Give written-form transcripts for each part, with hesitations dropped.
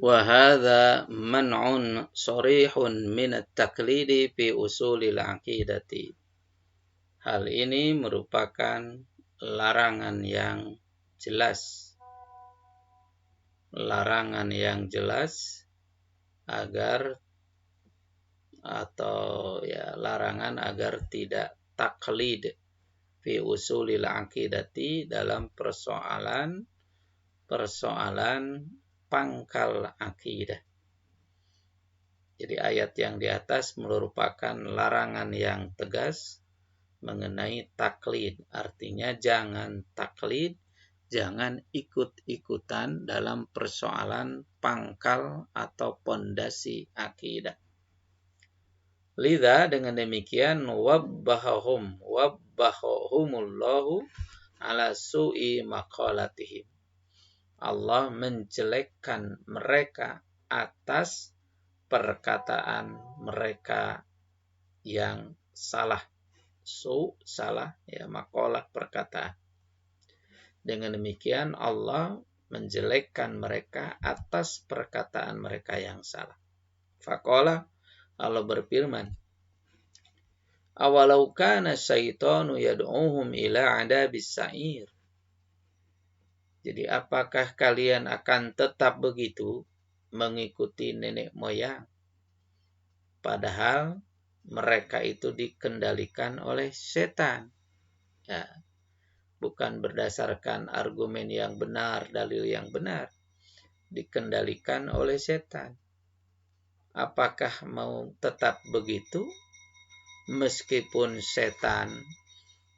Wa hadza man'un sharihun min at-taqlidi fi usulil aqidati. Hal ini merupakan larangan yang jelas. Larangan yang jelas agar larangan agar tidak taklid fi usulil aqidati dalam persoalan pangkal akidah. Jadi ayat yang di atas merupakan larangan yang tegas mengenai taklid. Artinya jangan taklid, jangan ikut-ikutan dalam persoalan pangkal atau pondasi akidah. Lidha dengan demikian wabbahahumullahu ala su'i maqalatihim. Allah menjelekkan mereka atas perkataan mereka yang salah. Salah, maqalah perkataan. Dengan demikian Allah menjelekkan mereka atas perkataan mereka yang salah. Faqala, Allah berfirman, awalau kana syaitanu yad'uhum ila adabis sa'ir. Jadi apakah kalian akan tetap begitu mengikuti nenek moyang? Padahal mereka itu dikendalikan oleh setan. Ya, bukan berdasarkan argumen yang benar, dalil yang benar. Dikendalikan oleh setan. Apakah mau tetap begitu? Meskipun setan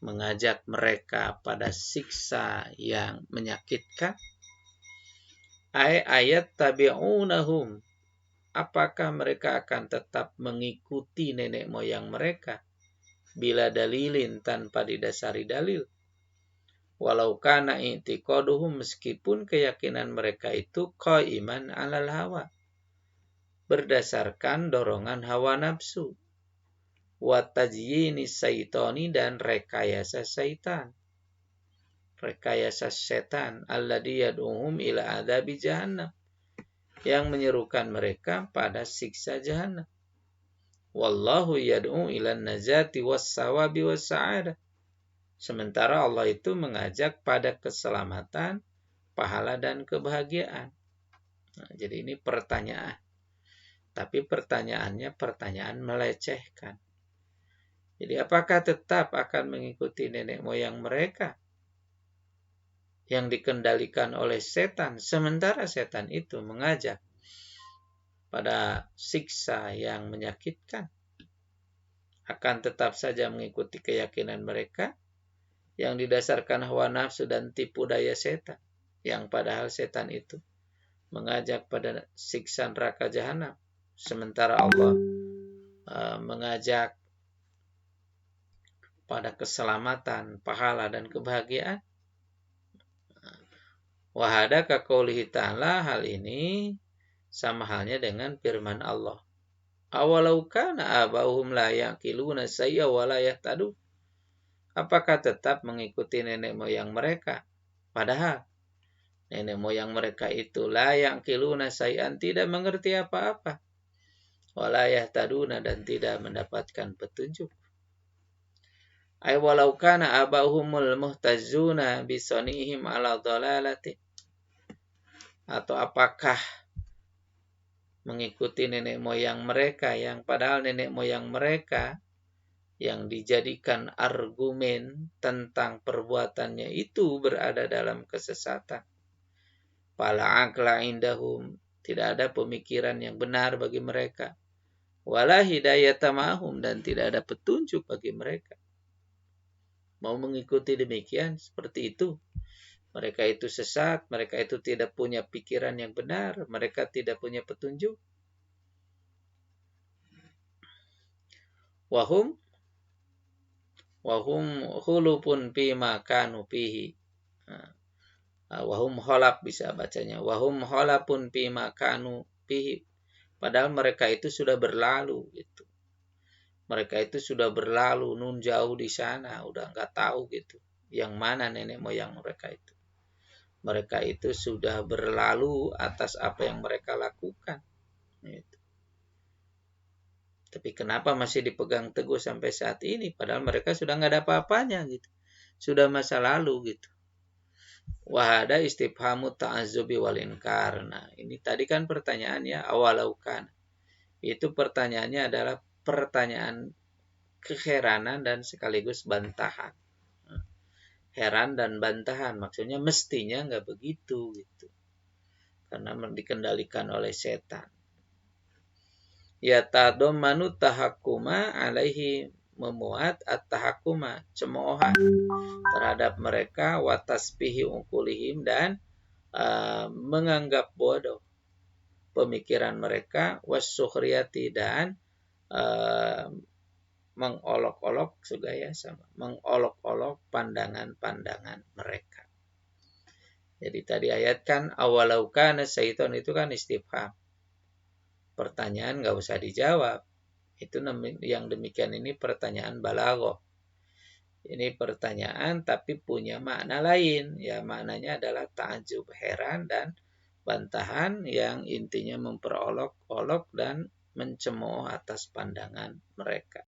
mengajak mereka pada siksa yang menyakitkan. Ayat tabi'unahum. Apakah mereka akan tetap mengikuti nenek moyang mereka bila dalilin tanpa didasari dalil? Walau kana i'tiqaduhum, meskipun keyakinan mereka itu qaiman 'alal hawa, berdasarkan dorongan hawa nafsu. Wa tazyini syaitani, dan rekayasa syaitan. Rekayasa setan alladzi yad'uhum ila adzabi jahannam, yang menyerukan mereka pada siksa jahannam. Wallahu yad'u ila najati was-sawabi was-sa'adah. Sementara Allah itu mengajak pada keselamatan, pahala dan kebahagiaan. Nah, jadi ini pertanyaan. Tapi pertanyaannya pertanyaan melecehkan. Jadi apakah tetap akan mengikuti nenek moyang mereka yang dikendalikan oleh setan, sementara setan itu mengajak pada siksa yang menyakitkan? Akan tetap saja mengikuti keyakinan mereka yang didasarkan hawa nafsu dan tipu daya setan, yang padahal setan itu mengajak pada siksa neraka jahanam, sementara Allah mengajak pada keselamatan, pahala dan kebahagiaan. Wahada ka qoulihi ta'ala, hal ini sama halnya dengan firman Allah. Awalau kana abauhum la yaqiluna sayya wa la yahtadun. Apakah tetap mengikuti nenek moyang mereka? Padahal nenek moyang mereka itu la yaqiluna sayyan, tidak mengerti apa-apa. Wa la yahtaduna, dan tidak mendapatkan petunjuk. Ay walau kana abauhumul muhtazuna bisanihim ala dhalalati. Atau apakah mengikuti nenek moyang mereka yang padahal nenek moyang mereka yang dijadikan argumen tentang perbuatannya itu berada dalam kesesatan. Fala aqla indahum, tidak ada pemikiran yang benar bagi mereka. Wala hidayata ma'hum, dan tidak ada petunjuk bagi mereka. Mau mengikuti demikian, seperti itu. Mereka itu sesat, mereka itu tidak punya pikiran yang benar, mereka tidak punya petunjuk. Wahum khulupun fima kanu fihi. Wahum kholap bisa bacanya. Wahum kholapun fima kanu fihi. Padahal mereka itu sudah berlalu gitu. Mereka itu sudah berlalu nun jauh di sana, udah nggak tahu gitu yang mana nenek moyang mereka itu. mereka itu sudah berlalu atas apa yang mereka lakukan. Gitu. Tapi kenapa masih dipegang teguh sampai saat ini? Padahal mereka sudah nggak ada apa-apanya gitu. Sudah masa lalu gitu. Wahada istifhamu ta'azubi wal inkar. Nah, ini tadi kan pertanyaannya awalau kan. Itu pertanyaannya adalah pertanyaan keheranan dan sekaligus bantahan. Heran dan bantahan, maksudnya mestinya nggak begitu gitu. Karena dikendalikan oleh setan. Ya tadomanu tahakuma alaihi, memuat at-tahakuma, cemoohan terhadap mereka, watasbihi ukulihim, dan menganggap bodoh pemikiran mereka, wassukhriyati, dan mengolok-olok juga ya sama, mengolok-olok pandangan-pandangan mereka. Jadi tadi ayat kan awalau kana syaiton itu kan istifham. Pertanyaan nggak usah dijawab. Itu yang demikian ini pertanyaan balaghah. Ini pertanyaan tapi punya makna lain. Ya maknanya adalah ta'ajub, heran, dan bantahan yang intinya memperolok-olok dan mencemooh atas pandangan mereka.